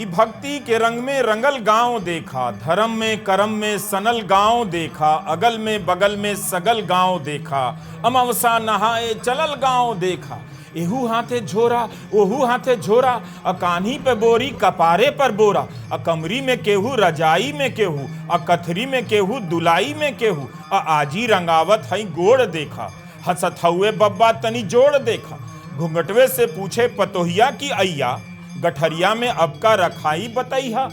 ई भक्ति के रंग में रंगल गांव देखा, धर्म में करम में सनल गांव देखा, अगल में बगल में सगल गांव देखा, अमावसा नहाए चलल गांव देखा। एहू हाथे झोरा ओहू हाथे झोरा, कान्ही पे बोरी कपारे पर बोरा, कमरी में केहू रजाई में केहू, कथरी में केहू दुलाई में केहू, आजी रंगावत हई गोड़ देखा, हसत हुए बब्बा तनी जोड़ देखा। घूंघटवे से पूछे पतोहिया की अय्या, गठरिया में अब का रखाई बतैहा।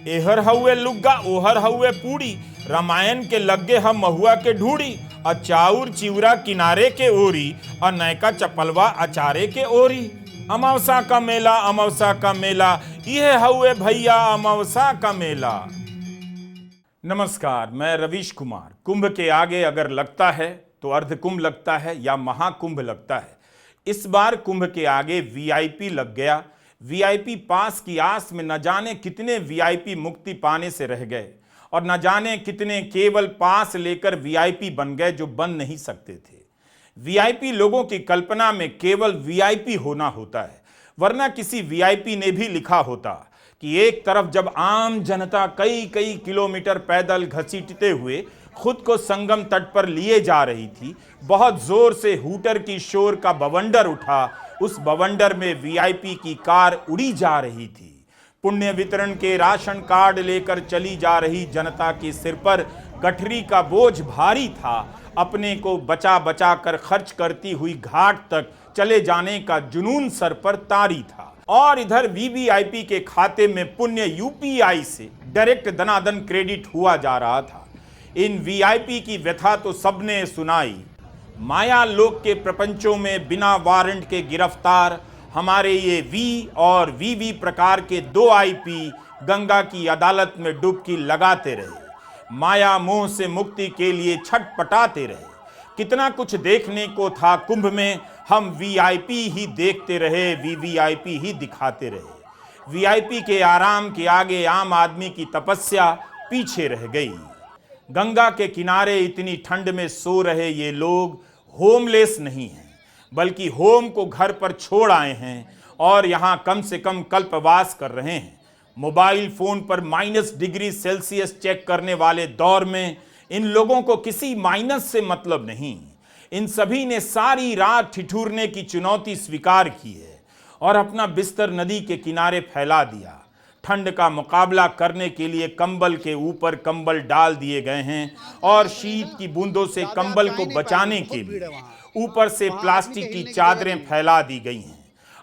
एहर हउए लुग्गा ओहर हउए पूड़ी, रामायण के लग्गे हम महुआ के ढूड़ी, चाउर चिवरा किनारे के ओरी, नयका चपलवा अचारे के ओरी। अमावसा का मेला अमावसा का मेला, यह हउए भैया अमावसा का मेला। नमस्कार, मैं रवीश कुमार। कुंभ के आगे अगर लगता है तो अर्ध कुंभ लगता है या महाकुंभ लगता है। इस बार कुंभ के आगे वीआईपी लग गया। वीआईपी पास की आस में न जाने कितने वीआईपी मुक्ति पाने से रह गए और न जाने कितने केवल पास लेकर वीआईपी बन गए जो बन नहीं सकते थे। वीआईपी लोगों की कल्पना में केवल वीआईपी होना होता है, वरना किसी वीआईपी ने भी लिखा होता कि एक तरफ जब आम जनता कई कई किलोमीटर पैदल घसीटते हुए खुद को संगम तट पर लिए जा रही थी, बहुत जोर से हूटर की शोर का बवंडर उठा। उस बवंडर में वीआईपी की कार उड़ी जा रही थी। पुण्य वितरण के राशन कार्ड लेकर चली जा रही जनता के सिर पर गठरी का बोझ भारी था। अपने को बचा बचा कर खर्च करती हुई घाट तक चले जाने का जुनून सर पर तारी था। और इधर वीवीआईपी के खाते में पुण्य यूपीआई से डायरेक्ट दनादन क्रेडिट हुआ जा रहा था। इन वीआईपी की व्यथा तो सबने सुनाई। माया लोक के प्रपंचों में बिना वारंट के गिरफ्तार हमारे ये वी और वीवी प्रकार के 2 आईपी गंगा की अदालत में डुबकी लगाते रहे, माया मोह से मुक्ति के लिए छटपटाते रहे। कितना कुछ देखने को था कुंभ में, हम वीआईपी ही देखते रहे, वीवीआईपी ही दिखाते रहे। वीआईपी के आराम के आगे आम आदमी की तपस्या पीछे रह गई। गंगा के किनारे इतनी ठंड में सो रहे ये लोग होमलेस नहीं हैं, बल्कि होम को घर पर छोड़ आए हैं और यहाँ कम से कम कल्पवास कर रहे हैं। मोबाइल फोन पर -डिग्री सेल्सियस चेक करने वाले दौर में इन लोगों को किसी माइनस से मतलब नहीं। इन सभी ने सारी रात ठिठुरने की चुनौती स्वीकार की है और अपना बिस्तर नदी के किनारे फैला दिया। ठंड का मुकाबला करने के लिए कंबल के ऊपर कंबल डाल दिए गए हैं और शीत की बूंदों से कंबल को बचाने के लिए ऊपर से प्लास्टिक की चादरें फैला दी गई हैं।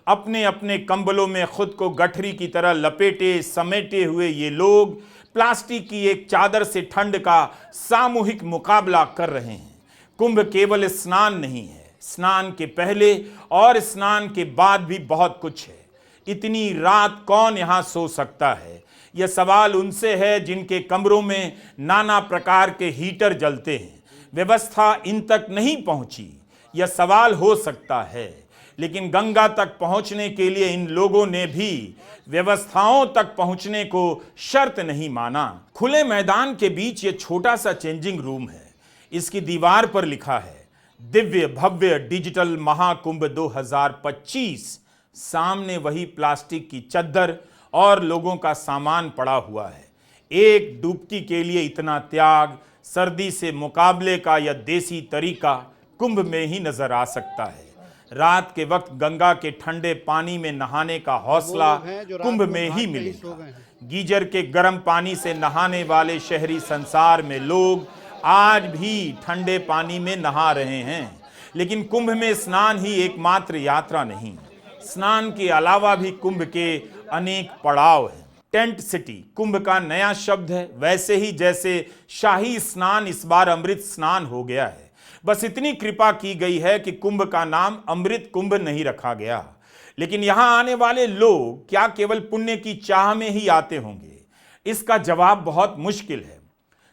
अपने अपने कंबलों में खुद को गठरी की तरह लपेटे समेटे हुए ये लोग प्लास्टिक की एक चादर से ठंड का सामूहिक मुकाबला कर रहे हैं। कुंभ केवल स्नान नहीं है, स्नान के पहले और स्नान के बाद भी बहुत कुछ है। इतनी रात कौन यहाँ सो सकता है? यह सवाल उनसे है जिनके कमरों में नाना प्रकार के हीटर जलते हैं। व्यवस्था इन तक नहीं पहुंची, यह सवाल हो सकता है, लेकिन गंगा तक पहुंचने के लिए इन लोगों ने भी व्यवस्थाओं तक पहुंचने को शर्त नहीं माना। खुले मैदान के बीच ये छोटा सा चेंजिंग रूम है। इसकी दीवार पर लिखा है दिव्य भव्य डिजिटल महाकुंभ 2025। सामने वही प्लास्टिक की चद्दर और लोगों का सामान पड़ा हुआ है। एक डुबकी के लिए इतना त्याग, सर्दी से मुकाबले का यह देसी तरीका कुंभ में ही नजर आ सकता है। रात के वक्त गंगा के ठंडे पानी में नहाने का हौसला कुंभ में ही मिलेगा। गीजर के गर्म पानी से नहाने वाले शहरी संसार में लोग आज भी ठंडे पानी में नहा रहे हैं, लेकिन कुंभ में स्नान ही एकमात्र यात्रा नहीं। स्नान के अलावा भी कुंभ के अनेक पड़ाव हैं। टेंट सिटी कुंभ का नया शब्द है, वैसे ही जैसे शाही स्नान इस बार अमृत स्नान हो गया है। बस इतनी कृपा की गई है कि कुंभ का नाम अमृत कुंभ नहीं रखा गया। लेकिन यहां आने वाले लोग क्या केवल पुण्य की चाह में ही आते होंगे? इसका जवाब बहुत मुश्किल है।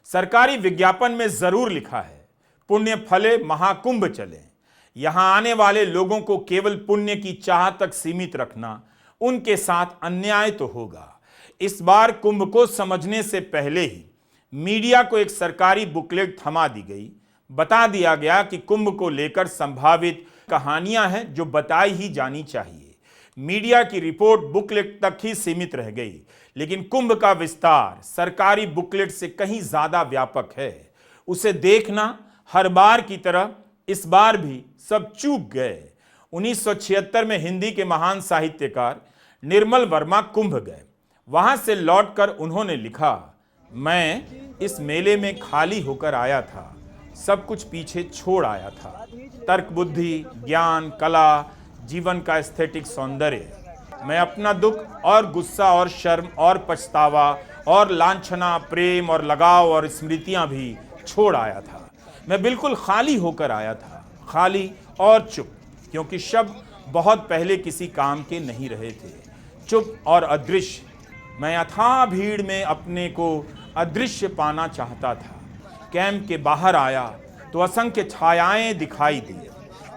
सरकारी विज्ञापन में जरूर लिखा है पुण्य फले महाकुंभ चले। यहां आने वाले लोगों को केवल पुण्य की चाह तक सीमित रखना उनके साथ अन्याय तो होगा। इस बार कुंभ को समझने से पहले ही मीडिया को एक सरकारी बुकलेट थमा दी गई। बता दिया गया कि कुंभ को लेकर संभावित कहानियां हैं जो बताई ही जानी चाहिए। मीडिया की रिपोर्ट बुकलेट तक ही सीमित रह गई, लेकिन कुंभ का विस्तार सरकारी बुकलेट से कहीं ज्यादा व्यापक है। उसे देखना हर बार की तरह इस बार भी सब चूक गए। 1976 में हिंदी के महान साहित्यकार निर्मल वर्मा कुंभ गए। वहां से लौटकर उन्होंने लिखा, मैं इस मेले में खाली होकर आया था, सब कुछ पीछे छोड़ आया था। तर्क बुद्धि, ज्ञान, कला, जीवन का एस्थेटिक सौंदर्य। मैं अपना दुख और गुस्सा और शर्म और पछतावा और लांछना, प्रेम और लगाव और स्मृतियां भी छोड़ आया था। मैं बिल्कुल खाली होकर आया था, खाली और चुप, क्योंकि शब्द बहुत पहले किसी काम के नहीं रहे थे। चुप और अदृश्य। मैं अथाह भीड़ में अपने को अदृश्य पाना चाहता था। कैंप के बाहर आया तो असंख्य छायाएं दिखाई दी।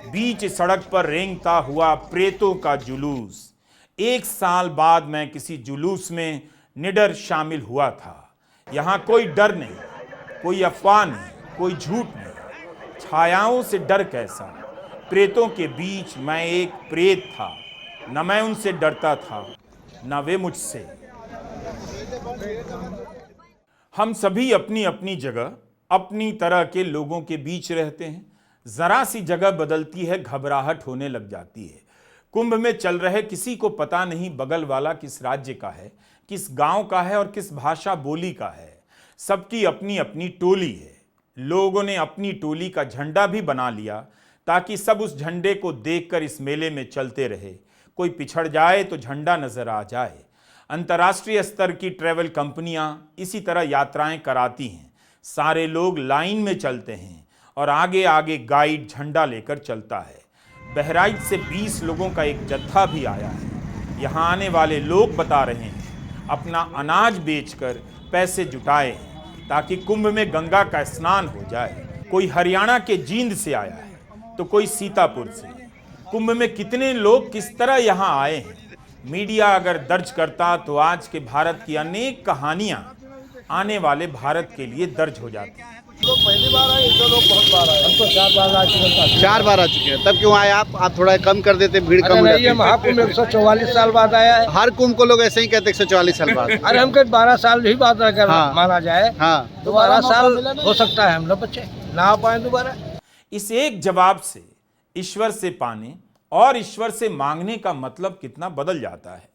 बीच सड़क पर रेंगता हुआ प्रेतों का जुलूस। 1 साल बाद मैं किसी जुलूस में निडर शामिल हुआ था। यहाँ कोई डर नहीं, कोई अफवाह नहीं, कोई झूठ नहीं। छायाओं से डर कैसा? प्रेतों के बीच मैं एक प्रेत था। न मैं उनसे डरता था, न वे मुझसे। हम सभी अपनी अपनी जगह, अपनी तरह के लोगों के बीच रहते हैं। जरा सी जगह बदलती है, घबराहट होने लग जाती है। कुंभ में चल रहे किसी को पता नहीं बगल वाला किस राज्य का है, किस गांव का है और किस भाषा बोली का है। सबकी अपनी अपनी टोली है। लोगों ने अपनी टोली का झंडा भी बना लिया ताकि सब उस झंडे को देखकर इस मेले में चलते रहे। कोई पिछड़ जाए तो झंडा नजर आ जाए। अंतर्राष्ट्रीय स्तर की ट्रैवल कंपनियां इसी तरह यात्राएं कराती हैं। सारे लोग लाइन में चलते हैं और आगे आगे गाइड झंडा लेकर चलता है। बहराइच से 20 लोगों का एक जत्था भी आया है। यहाँ आने वाले लोग बता रहे हैं अपना अनाज बेचकर पैसे जुटाए हैं ताकि कुंभ में गंगा का स्नान हो जाए। कोई हरियाणा के जींद से आया है तो कोई सीतापुर से। कुंभ में कितने लोग किस तरह यहाँ आए हैं, मीडिया अगर दर्ज करता तो आज के भारत की अनेक कहानियां आने वाले भारत के लिए दर्ज हो जाती हैं। लोग पहली बार आए, जो लोग बहुत बार आए। हम तो 4 बार आ चुके हैं। 4 बार आ चुके हैं। तब क्यों आए आप थोड़ा कम कर देते, भीड़ कम हो जाती। ये महाकुंभ 144 साल बाद आया है। हर कुंभ को लोग ऐसे ही कहते 144 साल बाद। अरे हम कहीं 12 साल भी बाद अगर माना जाए, हाँ, तो 12 साल हो सकता है हम लोग बच्चे ना आ पाए दोबारा। इस एक जवाब से ईश्वर से पाने और ईश्वर से मांगने का मतलब कितना बदल जाता है।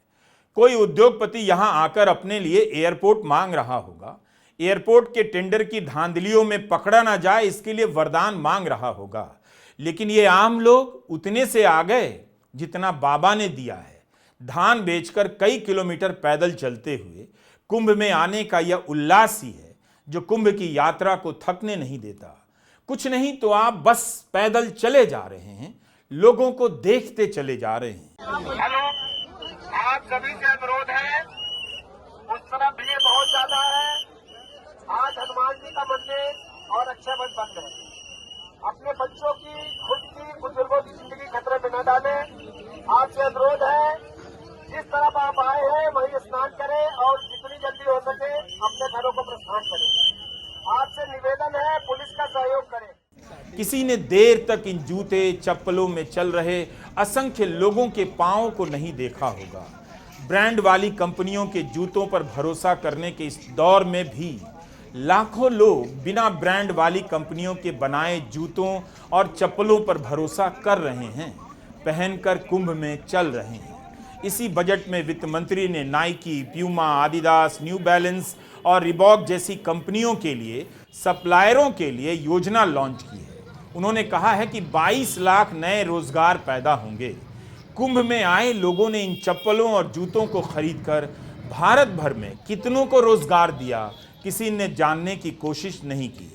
कोई उद्योगपति यहां आकर अपने लिए एयरपोर्ट मांग रहा होगा, एयरपोर्ट के टेंडर की धांधलियों में पकड़ा ना जाए इसके लिए वरदान मांग रहा होगा। लेकिन ये आम लोग उतने से आ गए जितना बाबा ने दिया है। धान बेचकर कई किलोमीटर पैदल चलते हुए कुंभ में आने का यह उल्लास ही है जो कुंभ की यात्रा को थकने नहीं देता। कुछ नहीं तो आप बस पैदल चले जा रहे हैं, लोगों को देखते चले जा रहे हैं। हेलो, आप सभी से अनुरोध है, उस तरफ भीड़ बहुत ज्यादा है। आज हनुमान जी का मंदिर और अक्षय वट बंद है। अपने बच्चों की, खुद की, बुजुर्गों की जिंदगी खतरे में न डालें। आपसे अनुरोध है, जिस तरफ आप आए हैं वहीं स्नान करें और जितनी जल्दी हो सके अपने घरों को प्रस्थान करें। आपसे निवेदन है, पुलिस का सहयोग करें। किसी ने देर तक इन जूते चप्पलों में चल रहे असंख्य लोगों के पांवों को नहीं देखा होगा। ब्रांड वाली कंपनियों के जूतों पर भरोसा करने के इस दौर में भी लाखों लोग बिना ब्रांड वाली कंपनियों के बनाए जूतों और चप्पलों पर भरोसा कर रहे हैं, पहनकर कुंभ में चल रहे हैं। इसी बजट में वित्त मंत्री ने Nike, Puma, Adidas, new balance और रिबॉक जैसी कंपनियों के लिए सप्लायरों के लिए योजना लॉन्च की है। उन्होंने कहा है कि 22 लाख नए रोजगार पैदा होंगे। कुंभ में आए लोगों ने इन चप्पलों और जूतों को खरीदकर भारत भर में कितनों को रोजगार दिया, किसी ने जानने की कोशिश नहीं की।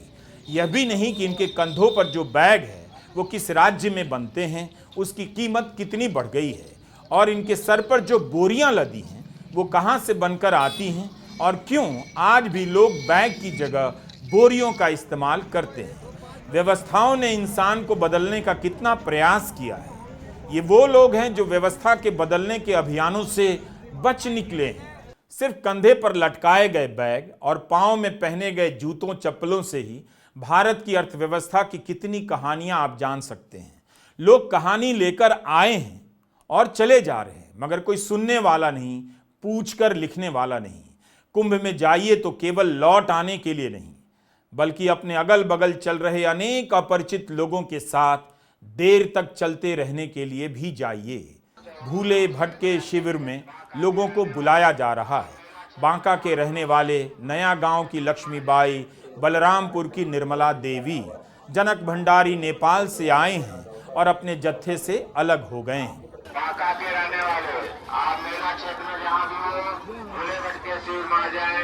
यह भी नहीं कि इनके कंधों पर जो बैग है वो किस राज्य में बनते हैं, उसकी कीमत कितनी बढ़ गई है, और इनके सर पर जो बोरियां लदी हैं वो कहां से बनकर आती हैं और क्यों आज भी लोग बैग की जगह बोरियों का इस्तेमाल करते हैं। व्यवस्थाओं ने इंसान को बदलने का कितना प्रयास किया है। ये वो लोग हैं जो व्यवस्था के बदलने के अभियानों से बच निकले हैं। सिर्फ कंधे पर लटकाए गए बैग और पांव में पहने गए जूतों चप्पलों से ही भारत की अर्थव्यवस्था की कितनी कहानियां आप जान सकते हैं। लोग कहानी लेकर आए हैं और चले जा रहे हैं। मगर कोई सुनने वाला नहीं, पूछकर लिखने वाला नहीं। कुंभ में जाइए तो केवल लौट आने के लिए नहीं, बल्कि अपने अगल बगल चल रहे अनेक अपरिचित लोगों के साथ देर तक चलते रहने के लिए भी जाइए। भूले भटके शिविर में लोगों को बुलाया जा रहा है। बांका के रहने वाले, नया गांव की लक्ष्मीबाई, बलरामपुर की निर्मला देवी, जनक भंडारी नेपाल से आए हैं और अपने जत्थे से अलग हो गए हैं। बांका के रहने वाले, आप मेला क्षेत्र में जहाँ भी हो, भूले भटके शिविर में आ जाए।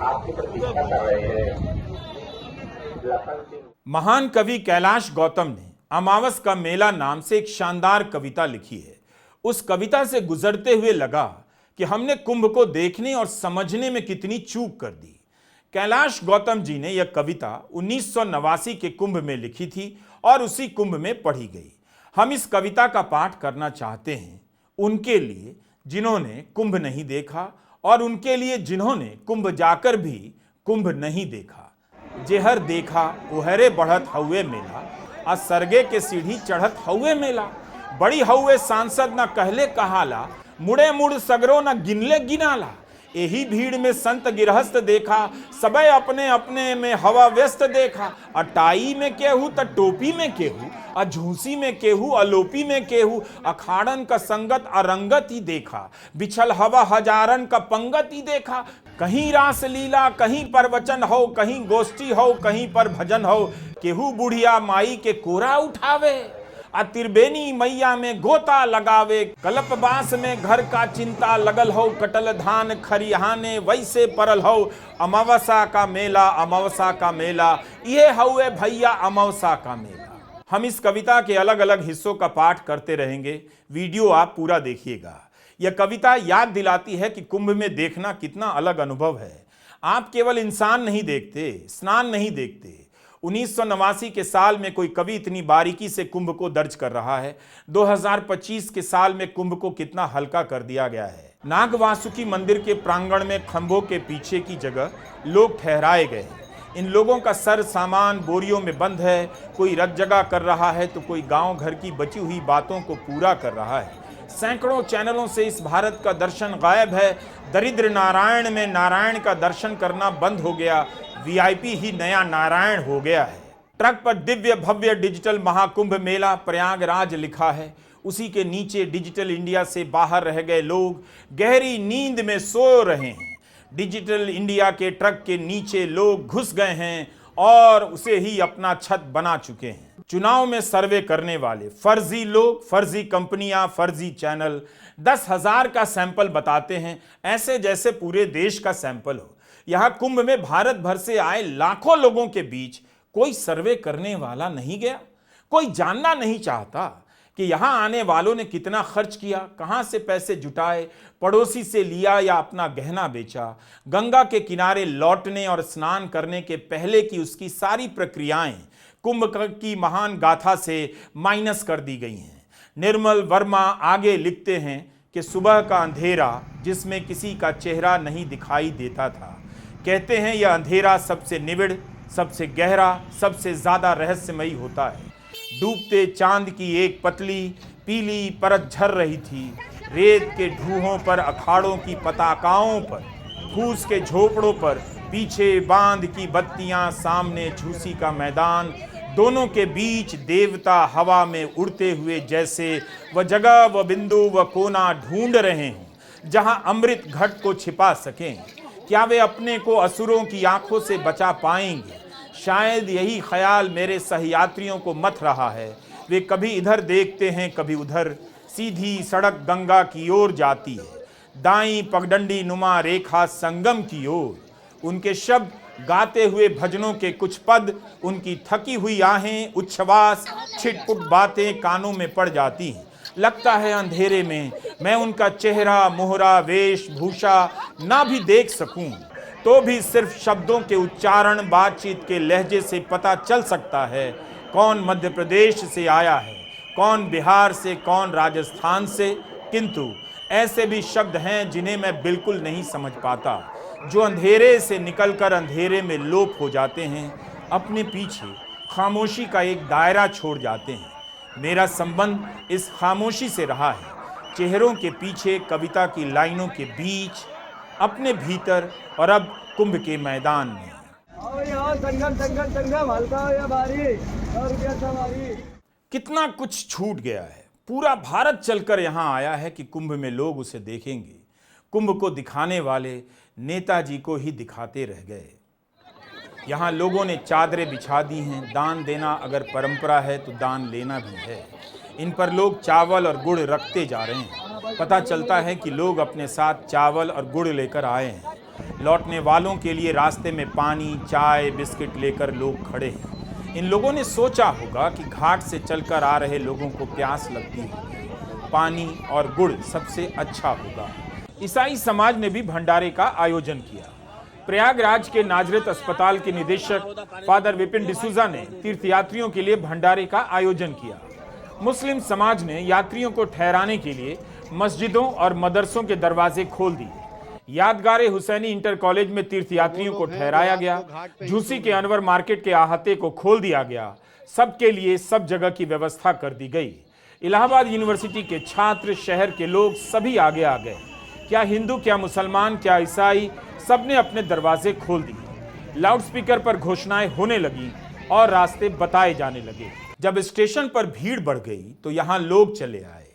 आपकी प्रतीक्षा कर रहे हैं। महान कवि कैलाश गौतम ने अमावस का मेला नाम से एक शानदार कविता लिखी है। उस कविता से गुजरते हुए लगा कि हमने कुंभ को देखने और समझने में कितनी चूक कर दी। कैलाश गौतम जी ने यह कविता 1989 के कुंभ में लिखी थी और उसी कुंभ में पढ़ी गई। हम इस कविता का पाठ करना चाहते हैं उनके लिए जिन्होंने कुंभ नहीं देखा और उनके लिए जिन्होंने कुंभ जाकर भी कुंभ नहीं देखा। जेहर देखा ओहरे बढ़त हउए मेला, आ सरगे के सीढ़ी चढ़त हउए मेला। बड़ी हउए सांसद न कहले कहाला, मुड़े मुड़ सगरो न गिनले गिनाला। यही भीड़ में संत गिरहस्थ देखा, सबे अपने अपने में हवा व्यस्त देखा। अटाई में केहू त टोपी में केहू, आ झूसी में केहू, अलोपी में केहू। अखाड़न का संगत अरंगत ही देखा, बिछल हवा हजारन का पंगत ही देखा। कहीं रास लीला, कहीं प्रवचन हो, कहीं गोष्ठी हो, कहीं पर भजन हो। केहू बुढ़िया माई के कोरा उठावे, आ त्रिवेणी मैया में गोता लगावे। कलप बांस में घर का चिंता लगल हो, कटल धान खरिहाने वैसे परल हो। अमावसा का मेला, अमावसा का मेला, ये हउए भैया अमावसा का मेला। हम इस कविता के अलग अलग हिस्सों का पाठ करते रहेंगे, वीडियो आप पूरा देखिएगा। यह कविता याद दिलाती है कि कुंभ में देखना कितना अलग अनुभव है। आप केवल इंसान नहीं देखते, स्नान नहीं देखते। 1989 के साल में कोई कवि इतनी बारीकी से कुंभ को दर्ज कर रहा है। 2025 के साल में कुंभ को कितना हल्का कर दिया गया है। नाग वासुकी मंदिर के प्रांगण में खंभों के पीछे की जगह लोग ठहराए गए हैं। इन लोगों का सर सामान बोरियों में बंद है। कोई रत जगह कर रहा है तो कोई गांव घर की बची हुई बातों को पूरा कर रहा है। सैकड़ों चैनलों से इस भारत का दर्शन गायब है। दरिद्र नारायण में नारायण का दर्शन करना बंद हो गया। वीआईपी ही नया नारायण हो गया है। ट्रक पर दिव्य भव्य डिजिटल महाकुंभ मेला प्रयागराज लिखा है। उसी के नीचे डिजिटल इंडिया से बाहर रह गए लोग गहरी नींद में सो रहे हैं। डिजिटल इंडिया के ट्रक के नीचे लोग घुस गए हैं और उसे ही अपना छत बना चुके हैं। चुनाव में सर्वे करने वाले फर्जी लोग, फर्जी कंपनियां, फर्जी चैनल 10,000 का सैंपल बताते हैं, ऐसे जैसे पूरे देश का सैंपल हो। यहां कुंभ में भारत भर से आए लाखों लोगों के बीच कोई सर्वे करने वाला नहीं गया। कोई जानना नहीं चाहता कि यहां आने वालों ने कितना खर्च किया, कहां से पैसे जुटाए, पड़ोसी से लिया या अपना गहना बेचा। गंगा के किनारे लौटने और स्नान करने के पहले की उसकी सारी प्रक्रियाएं कुंभ की महान गाथा से माइनस कर दी गई हैं। निर्मल वर्मा आगे लिखते हैं कि सुबह का अंधेरा जिसमें किसी का चेहरा नहीं दिखाई देता था, कहते हैं यह अंधेरा सबसे निविड़, सबसे गहरा, सबसे ज्यादा रहस्यमयी होता है। डूबते चांद की एक पतली पीली परत झर रही थी। रेत के ढूहों पर, अखाड़ों की पताकाओं पर, फूस के झोपड़ों पर, पीछे बांध की बत्तियां, सामने झूसी का मैदान, दोनों के बीच देवता हवा में उड़ते हुए जैसे वह जगह, वह बिंदु, वह कोना ढूंढ रहे हैं जहां अमृत घट को छिपा सकें। क्या वे अपने को असुरों की आंखों से बचा पाएंगे? शायद यही ख्याल मेरे सहयात्रियों को मथ रहा है। वे कभी इधर देखते हैं, कभी उधर। सीधी सड़क गंगा की ओर जाती है, दाईं पगडंडी नुमा रेखा संगम की ओर। उनके शब्द, गाते हुए भजनों के कुछ पद, उनकी थकी हुई आहें, उच्छ्वास, छिटपुट बातें कानों में पड़ जाती हैं। लगता है अंधेरे में मैं उनका चेहरा, मोहरा, वेशभूषा ना भी देख सकूं, तो भी सिर्फ शब्दों के उच्चारण, बातचीत के लहजे से पता चल सकता है कौन मध्य प्रदेश से आया है, कौन बिहार से, कौन राजस्थान से। किंतु ऐसे भी शब्द हैं जिन्हें मैं बिल्कुल नहीं समझ पाता, जो अंधेरे से निकलकर अंधेरे में लोप हो जाते हैं। अपने पीछे खामोशी का एक दायरा छोड़ जाते हैं। मेरा संबंध इस खामोशी से रहा है, चेहरों के पीछे, कविता की लाइनों के बीच, अपने भीतर और अब कुंभ के मैदान में। संगम हल्का हो या भारी और कैसा भारी। कितना कुछ छूट गया है। पूरा भारत चलकर यहाँ आया है कि कुंभ में लोग उसे देखेंगे। कुंभ को दिखाने वाले नेताजी को ही दिखाते रह गए। यहाँ लोगों ने चादरें बिछा दी हैं। दान देना अगर परंपरा है तो दान लेना भी है। इन पर लोग चावल और गुड़ रखते जा रहे हैं। पता चलता है कि लोग अपने साथ चावल और गुड़ लेकर आए हैं। लौटने वालों के लिए रास्ते में पानी, चाय, बिस्किट लेकर लोग खड़े हैं। इन लोगों ने सोचा होगा कि घाट से चलकर आ रहे लोगों को प्यास लगती होगी, पानी और गुड़ सबसे अच्छा होगा। ईसाई समाज ने भी भंडारे का आयोजन किया। प्रयागराज के नाजरत अस्पताल के निदेशक फादर विपिन डिसूजा ने तीर्थयात्रियों के लिए भंडारे का आयोजन किया। मुस्लिम समाज ने यात्रियों को ठहराने के लिए मस्जिदों और मदरसों के दरवाजे खोल दिए। यादगारे हुसैनी इंटर कॉलेज में तीर्थयात्रियों को ठहराया गया। झूसी के अनवर मार्केट के अहाते को खोल दिया गया। सबके लिए सब जगह की व्यवस्था कर दी गई। इलाहाबाद यूनिवर्सिटी के छात्र, शहर के लोग सभी आगे आ गए। क्या हिंदू, क्या मुसलमान, क्या ईसाई, सबने अपने दरवाजे खोल दिए। लाउडस्पीकर पर घोषणाएं होने लगी और रास्ते बताए जाने लगे। जब स्टेशन पर भीड़ बढ़ गई तो यहाँ लोग चले आए।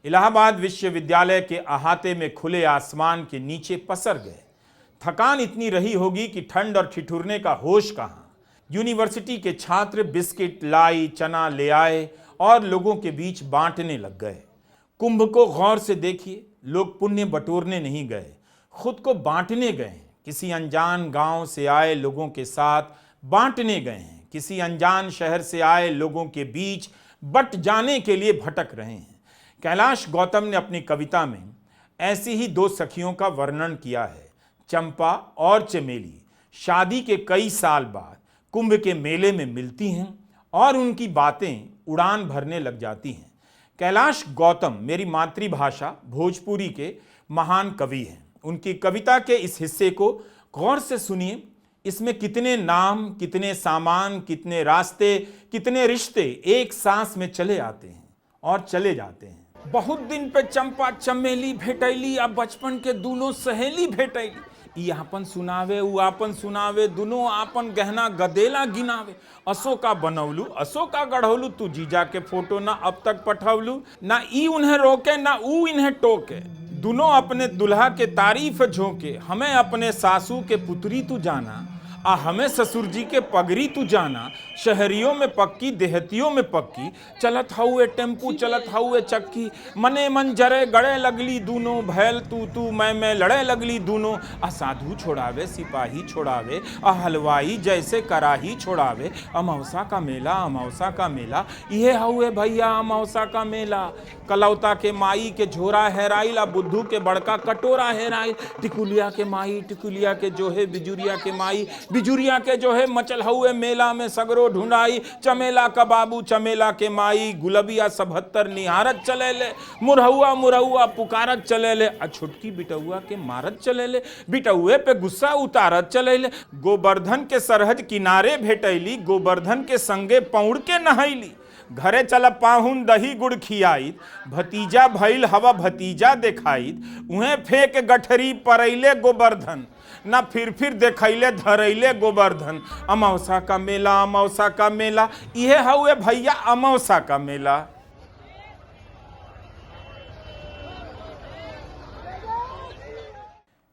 इलाहाबाद विश्वविद्यालय के अहाते में खुले आसमान के नीचे पसर गए। थकान इतनी रही होगी कि ठंड और ठिठुरने का होश कहाँ। यूनिवर्सिटी के छात्र बिस्किट, लाई, चना ले आए और लोगों के बीच बांटने लग गए। कुंभ को गौर से देखिए। लोग पुण्य बटोरने नहीं गए, खुद को बांटने गए हैं। किसी अनजान गांव से आए लोगों के साथ बांटने गए हैं। किसी अनजान शहर से आए लोगों के बीच बट जाने के लिए भटक रहे हैं। कैलाश गौतम ने अपनी कविता में ऐसी ही दो सखियों का वर्णन किया है, चंपा और चमेली। शादी के कई साल बाद कुंभ के मेले में मिलती हैं और उनकी बातें उड़ान भरने लग जाती हैं। कैलाश गौतम मेरी मातृभाषा भोजपुरी के महान कवि हैं। उनकी कविता के इस हिस्से को गौर से सुनिए। इसमें कितने नाम, कितने सामान, कितने रास्ते, कितने रिश्ते एक सांस में चले आते हैं और चले जाते हैं। बहुत दिन पे चंपा चमेली भेटैली, अब बचपन के दोनों सहेली भेटैली। ई आपन सुनावे, उ आपन सुनावे, दोनों आपन गहना गदेला गिनावे। अशोका बनौलू, अशोका गढ़ौलू, तू जीजा के फोटो ना अब तक पठौलू। ना ई उन्हें रोके ना ऊ इन्हें टोके। दोनों अपने दुल्हा के तारीफ झोंके। हमें अपने सासू के पुत्री तू जाना, आ हमें ससुर जी के पगड़ी तू जाना। शहरियों में पक्की, देहतियों में पक्की। चलत हउए टेम्पू, चलत हउए चक्की। मने मन जरे गड़े लगली दूनों, भैल तू मैं लड़े लगली दूनों। आ साधु छोड़ावे, सिपाही छोड़ावे, आ हलवाई जैसे कराही छोड़ावे। अमावसा का मेला, अमावसा का मेला, ये हउए भैया अमावसा का मेला। कलौता के माई के झोरा हेराइल, आ बुद्धू के बड़का कटोरा हेराइल। टिकुलिया के माई, टिकुलिया के जो है बिजुरिया के माई, बिजुरिया के जो है मचल हुए मेला में सगरो ढूंढाई। चमेला का बाबू, चमेला के माई, गुलबिया 77 निहारत चले ले। मुरहुआ मुरहुआ पुकारत चले ले, आ छुटकी बिटौआ के मारत चले ले। बिटौए पे गुस्सा उतारत चले ले। गोवर्धन के सरहद किनारे भेटैली, गोवर्धन के संगे पौड़ के नहैली। घरे चल पाहुन दही गुड़ खियाइत, भतीजा भइल हवा भतीजा देखाइत। उहें फेंक गठरी परैले गोवर्धन, ना फिर देखैले धरैले गोवर्धन। अमावसा का मेला, अमावसा का मेला, इहे हउए भैया अमावसा का मेला।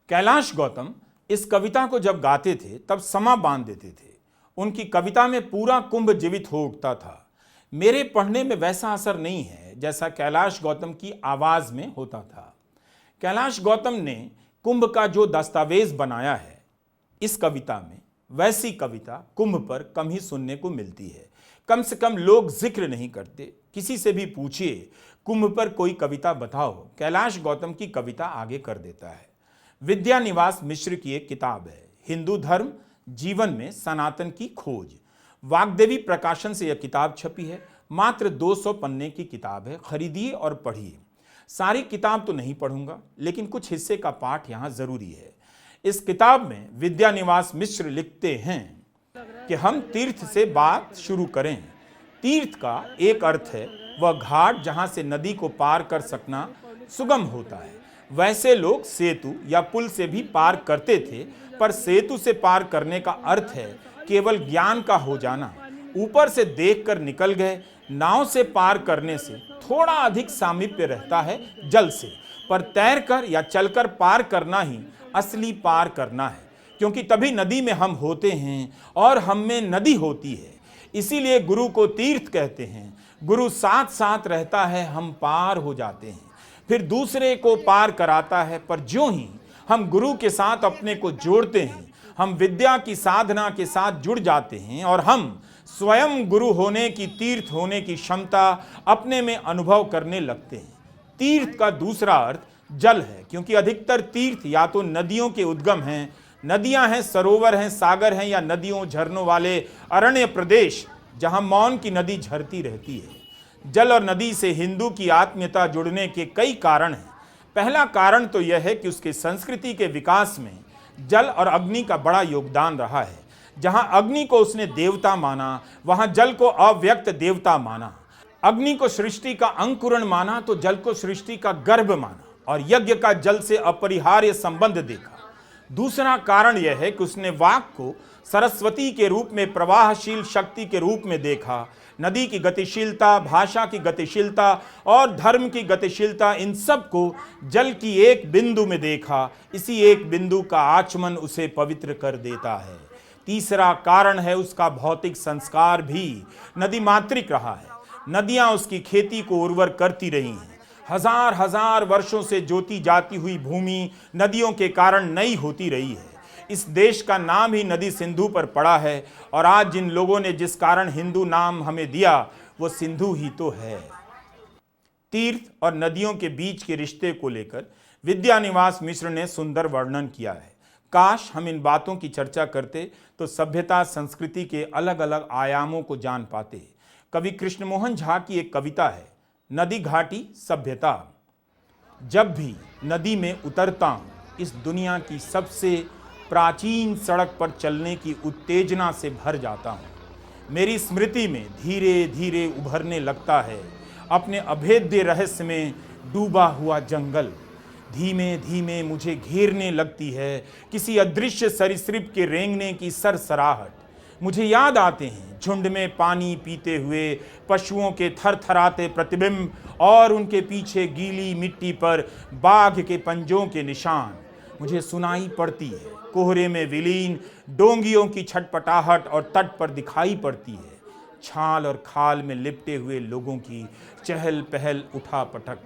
कैलाश गौतम इस कविता को जब गाते थे तब समा बांध देते थे। उनकी कविता में पूरा कुंभ जीवित हो उठता था। मेरे पढ़ने में वैसा असर नहीं है जैसा कैलाश गौतम की आवाज में होता था। कैलाश गौतम ने कुंभ का जो दस्तावेज बनाया है इस कविता में, वैसी कविता कुंभ पर कम ही सुनने को मिलती है। कम से कम लोग जिक्र नहीं करते। किसी से भी पूछिए कुंभ पर कोई कविता बताओ, कैलाश गौतम की कविता आगे कर देता है। विद्यानिवास मिश्र की एक किताब है, हिंदू धर्म जीवन में सनातन की खोज। वाग्देवी प्रकाशन से यह किताब छपी है। मात्र 200 पन्ने की किताब है। खरीदिए और पढ़िए। सारी किताब तो नहीं पढ़ूंगा, लेकिन कुछ हिस्से का पाठ यहाँ जरूरी है। इस किताब में विद्यानिवास मिश्र लिखते हैं, कि हम तीर्थ से बात शुरू करें। तीर्थ का एक अर्थ है वह घाट जहां से नदी को पार कर सकना सुगम होता है। वैसे लोग सेतु या पुल से भी पार करते थे, पर सेतु से पार करने का अर्थ है केवल ज्ञान का हो जाना। ऊपर से देखकर निकल गए। नाव से पार करने से थोड़ा अधिक सामीप्य रहता है जल से, पर तैरकर या चलकर पार करना ही असली पार करना है, क्योंकि तभी नदी में हम होते हैं और हम में नदी होती है। इसीलिए गुरु को तीर्थ कहते हैं। गुरु साथ साथ रहता है, हम पार हो जाते हैं, फिर दूसरे को पार कराता है। पर ज्यों ही हम गुरु के साथ अपने को जोड़ते हैं, हम विद्या की साधना के साथ जुड़ जाते हैं और हम स्वयं गुरु होने की, तीर्थ होने की क्षमता अपने में अनुभव करने लगते हैं। तीर्थ का दूसरा अर्थ जल है, क्योंकि अधिकतर तीर्थ या तो नदियों के उद्गम हैं, नदियां हैं, सरोवर हैं, सागर हैं, या नदियों झरनों वाले अरण्य प्रदेश जहां मौन की नदी झरती रहती है। जल और नदी से हिंदू की आत्मीयता जुड़ने के कई कारण हैं। पहला कारण तो यह है कि उसके संस्कृति के विकास में जल और अग्नि का बड़ा योगदान रहा है। जहां अग्नि को उसने देवता माना, वहां जल को अव्यक्त देवता माना। अग्नि को सृष्टि का अंकुरण माना तो जल को सृष्टि का गर्भ माना, और यज्ञ का जल से अपरिहार्य संबंध देखा। दूसरा कारण यह है कि उसने वाक को सरस्वती के रूप में, प्रवाहशील शक्ति के रूप में देखा। नदी की गतिशीलता, भाषा की गतिशीलता और धर्म की गतिशीलता, इन सब को जल की एक बिंदु में देखा। इसी एक बिंदु का आचमन उसे पवित्र कर देता है। तीसरा कारण है उसका भौतिक संस्कार भी नदी मात्रिक रहा है। नदियां उसकी खेती को उर्वर करती रही हैं। हजार हजार वर्षों से जोती जाती हुई भूमि नदियों के कारण नई होती रही है। इस देश का नाम ही नदी सिंधु पर पड़ा है, और आज जिन लोगों ने जिस कारण हिंदू नाम हमें दिया वो सिंधु ही तो है। तीर्थ और नदियों के बीच के रिश्ते को लेकर विद्यानिवास मिश्र ने सुंदर वर्णन किया है। काश हम इन बातों की चर्चा करते तो सभ्यता, संस्कृति के अलग अलग आयामों को जान पाते। कवि कृष्णमोहन झा की एक कविता है, नदी घाटी सभ्यता। जब भी नदी में उतरता हूँ, इस दुनिया की सबसे प्राचीन सड़क पर चलने की उत्तेजना से भर जाता हूँ। मेरी स्मृति में धीरे धीरे उभरने लगता है अपने अभेद्य रहस्य में डूबा हुआ जंगल। धीमे धीमे मुझे घेरने लगती है किसी अदृश्य सरीसृप के रेंगने की सरसराहट। मुझे याद आते हैं झुंड में पानी पीते हुए पशुओं के थरथराते प्रतिबिंब, और उनके पीछे गीली मिट्टी पर बाघ के पंजों के निशान। मुझे सुनाई पड़ती है कोहरे में विलीन डोंगियों की छटपटाहट, और तट पर दिखाई पड़ती है छाल और खाल में लिपटे हुए लोगों की चहल पहल, उठा पटक।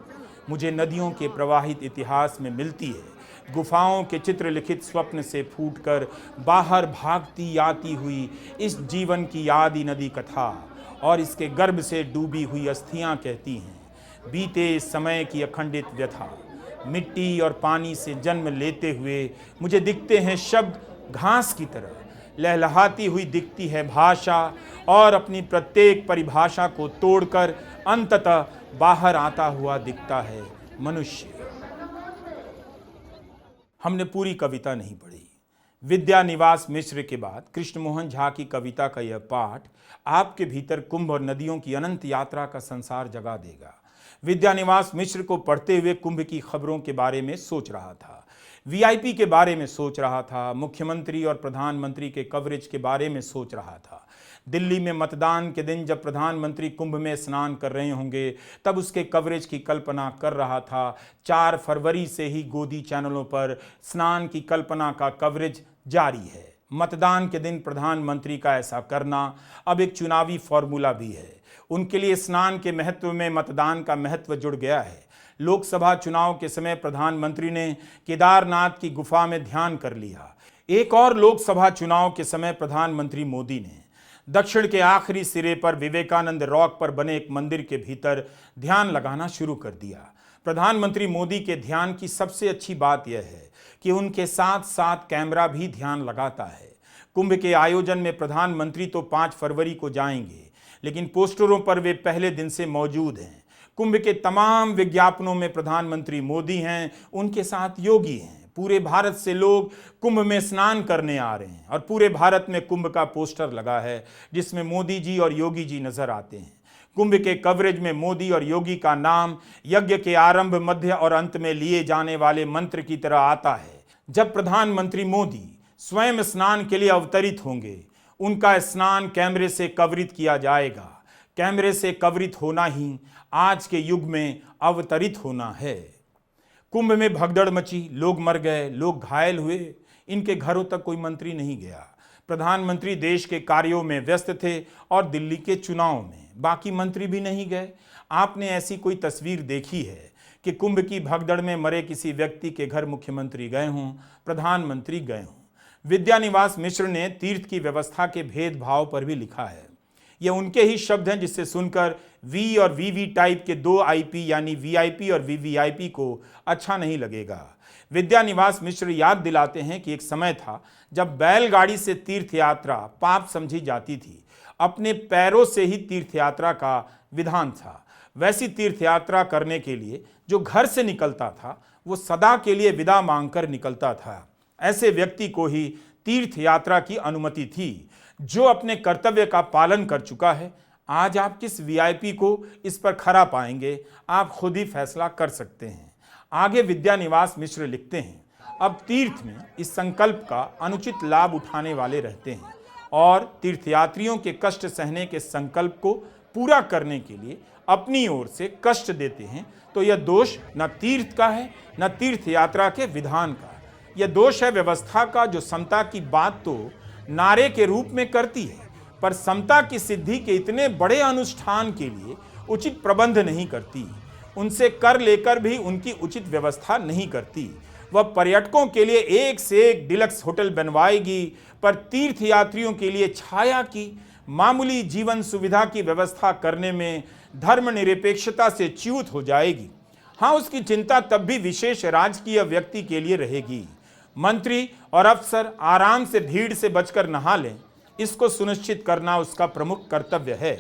मुझे नदियों के प्रवाहित इतिहास में मिलती है गुफाओं के चित्र लिखित स्वप्न से फूटकर बाहर भागती आती हुई इस जीवन की यादी नदी कथा, और इसके गर्भ से डूबी हुई अस्थियां कहती हैं बीते समय की अखंडित व्यथा। मिट्टी और पानी से जन्म लेते हुए मुझे दिखते हैं शब्द घास की तरह, लहलहाती हुई दिखती है भाषा, और अपनी प्रत्येक परिभाषा को तोड़कर अंततः बाहर आता हुआ दिखता है मनुष्य। हमने पूरी कविता नहीं पढ़ी। विद्यानिवास मिश्र के बाद कृष्णमोहन झा की कविता का यह पाठ आपके भीतर कुंभ और नदियों की अनंत यात्रा का संसार जगा देगा। विद्यानिवास मिश्र को पढ़ते हुए कुंभ की खबरों के बारे में सोच रहा था, वीआईपी के बारे में सोच रहा था, मुख्यमंत्री और प्रधानमंत्री के कवरेज के बारे में सोच रहा था। दिल्ली में मतदान के दिन जब प्रधानमंत्री कुंभ में स्नान कर रहे होंगे तब उसके कवरेज की कल्पना कर रहा था। 4 फरवरी से ही गोदी चैनलों पर स्नान की कल्पना का कवरेज जारी है। मतदान के दिन प्रधानमंत्री का ऐसा करना अब एक चुनावी फॉर्मूला भी है। उनके लिए स्नान के महत्व में मतदान का महत्व जुड़ गया है। लोकसभा चुनाव के समय प्रधानमंत्री ने केदारनाथ की गुफा में ध्यान कर लिया। एक और लोकसभा चुनाव के समय प्रधानमंत्री मोदी ने दक्षिण के आखिरी सिरे पर विवेकानंद रॉक पर बने एक मंदिर के भीतर ध्यान लगाना शुरू कर दिया। प्रधानमंत्री मोदी के ध्यान की सबसे अच्छी बात यह है कि उनके साथ साथ कैमरा भी ध्यान लगाता है। कुंभ के आयोजन में प्रधानमंत्री तो 5 फरवरी को जाएंगे, लेकिन पोस्टरों पर वे पहले दिन से मौजूद हैं। कुंभ के तमाम विज्ञापनों में प्रधानमंत्री मोदी हैं, उनके साथ योगी हैं। पूरे भारत से लोग कुंभ में स्नान करने आ रहे हैं और पूरे भारत में कुंभ का पोस्टर लगा है जिसमें मोदी जी और योगी जी नजर आते हैं। कुंभ के कवरेज में मोदी और योगी का नाम यज्ञ के आरंभ, मध्य और अंत में लिए जाने वाले मंत्र की तरह आता है। जब प्रधानमंत्री मोदी स्वयं स्नान के लिए अवतरित होंगे, उनका स्नान कैमरे से कवरित किया जाएगा। कैमरे से कवरित होना ही आज के युग में अवतरित होना है। कुंभ में भगदड़ मची, लोग मर गए, लोग घायल हुए, इनके घरों तक कोई मंत्री नहीं गया। प्रधानमंत्री देश के कार्यों में व्यस्त थे और दिल्ली के चुनाव में बाकी मंत्री भी नहीं गए। आपने ऐसी कोई तस्वीर देखी है कि कुंभ की भगदड़ में मरे किसी व्यक्ति के घर मुख्यमंत्री गए हों, प्रधानमंत्री गए हों? विद्यानिवास मिश्र ने तीर्थ की व्यवस्था के भेदभाव पर भी लिखा है। ये उनके ही शब्द हैं जिससे सुनकर वी और वीवी टाइप के दो आईपी यानी वीआईपी और वीवीआईपी को अच्छा नहीं लगेगा। विद्यानिवास मिश्र याद दिलाते हैं कि एक समय था जब बैलगाड़ी से तीर्थ यात्रा पाप समझी जाती थी। अपने पैरों से ही तीर्थ यात्रा का विधान था। वैसी तीर्थ यात्रा करने के लिए जो घर से निकलता था वो सदा के लिए विदा मांगकर निकलता था। ऐसे व्यक्ति को ही तीर्थ यात्रा की अनुमति थी। जो अपने कर्तव्य का पालन कर चुका है, आज आप किस वीआईपी को इस पर खरा पाएंगे, आप खुद ही फैसला कर सकते हैं। आगे विद्यानिवास मिश्र लिखते हैं, अब तीर्थ में इस संकल्प का अनुचित लाभ उठाने वाले रहते हैं और तीर्थयात्रियों के कष्ट सहने के संकल्प को पूरा करने के लिए अपनी ओर से कष्ट देते हैं, तो यह दोष न तीर्थ का है न तीर्थ यात्रा के विधान का। यह दोष है व्यवस्था का, जो समता की बात तो नारे के रूप में करती है पर समता की सिद्धि के इतने बड़े अनुष्ठान के लिए उचित प्रबंध नहीं करती। उनसे कर लेकर भी उनकी उचित व्यवस्था नहीं करती। वह पर्यटकों के लिए एक से एक डिलक्स होटल बनवाएगी पर तीर्थयात्रियों के लिए छाया की मामूली जीवन सुविधा की व्यवस्था करने में धर्मनिरपेक्षता से च्यूत हो जाएगी। हाँ, उसकी चिंता तब भी विशेष राजकीय व्यक्ति के लिए रहेगी। मंत्री और अफसर आराम से भीड़ से बचकर नहा लें, इसको सुनिश्चित करना उसका प्रमुख कर्तव्य है।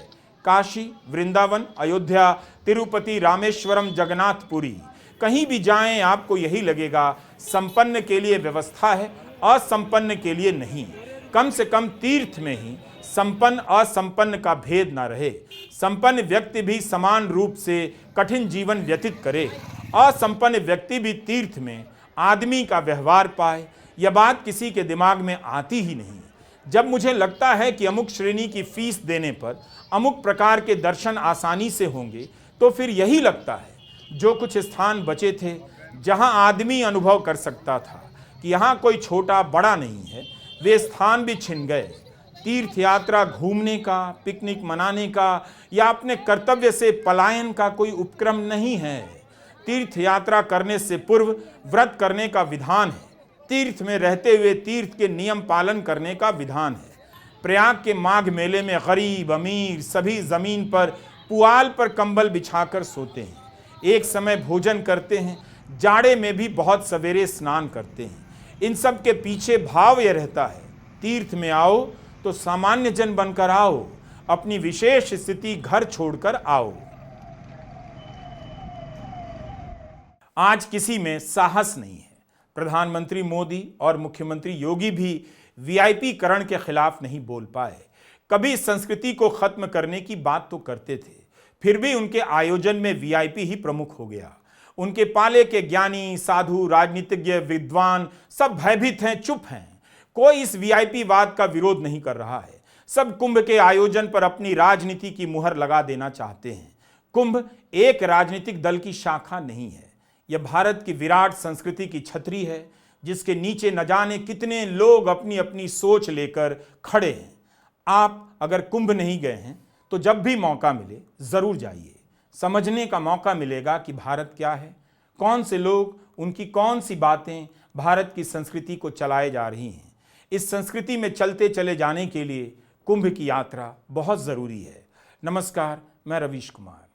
काशी, वृंदावन, अयोध्या, तिरुपति, रामेश्वरम, जगन्नाथपुरी, कहीं भी जाएं आपको यही लगेगा संपन्न के लिए व्यवस्था है, असंपन्न के लिए नहीं। कम से कम तीर्थ में ही संपन्न असंपन्न का भेद ना रहे। संपन्न व्यक्ति भी समान रूप से कठिन जीवन व्यतीत करे, असंपन्न व्यक्ति भी तीर्थ में आदमी का व्यवहार पाए। यह बात किसी के दिमाग में आती ही नहीं। जब मुझे लगता है कि अमुक श्रेणी की फीस देने पर अमुक प्रकार के दर्शन आसानी से होंगे, तो फिर यही लगता है जो कुछ स्थान बचे थे जहां आदमी अनुभव कर सकता था कि यहाँ कोई छोटा बड़ा नहीं है, वे स्थान भी छिन गए। तीर्थ यात्रा घूमने का, पिकनिक मनाने का या अपने कर्तव्य से पलायन का कोई उपक्रम नहीं है। तीर्थ यात्रा करने से पूर्व व्रत करने का विधान है। तीर्थ में रहते हुए तीर्थ के नियम पालन करने का विधान है। प्रयाग के माघ मेले में गरीब अमीर सभी जमीन पर पुआल पर कंबल बिछाकर सोते हैं, एक समय भोजन करते हैं, जाड़े में भी बहुत सवेरे स्नान करते हैं। इन सब के पीछे भाव यह रहता है, तीर्थ में आओ तो सामान्य जन बनकर आओ, अपनी विशेष स्थिति घर छोड़कर आओ। आज किसी में साहस नहीं है। प्रधानमंत्री मोदी और मुख्यमंत्री योगी भी वीआईपी करण के खिलाफ नहीं बोल पाए। कभी संस्कृति को खत्म करने की बात तो करते थे, फिर भी उनके आयोजन में वीआईपी ही प्रमुख हो गया। उनके पाले के ज्ञानी, साधु, राजनीतिज्ञ, विद्वान सब भयभीत हैं, चुप हैं। कोई इस वीआईपी वाद का विरोध नहीं कर रहा है। सब कुंभ के आयोजन पर अपनी राजनीति की मुहर लगा देना चाहते हैं। कुंभ एक राजनीतिक दल की शाखा नहीं है, यह भारत की विराट संस्कृति की छतरी है, जिसके नीचे न जाने कितने लोग अपनी अपनी सोच लेकर खड़े हैं। आप अगर कुंभ नहीं गए हैं तो जब भी मौका मिले जरूर जाइए। समझने का मौका मिलेगा कि भारत क्या है, कौन से लोग, उनकी कौन सी बातें भारत की संस्कृति को चलाए जा रही हैं। इस संस्कृति में चलते चले जाने के लिए कुंभ की यात्रा बहुत ज़रूरी है। नमस्कार, मैं रवीश कुमार।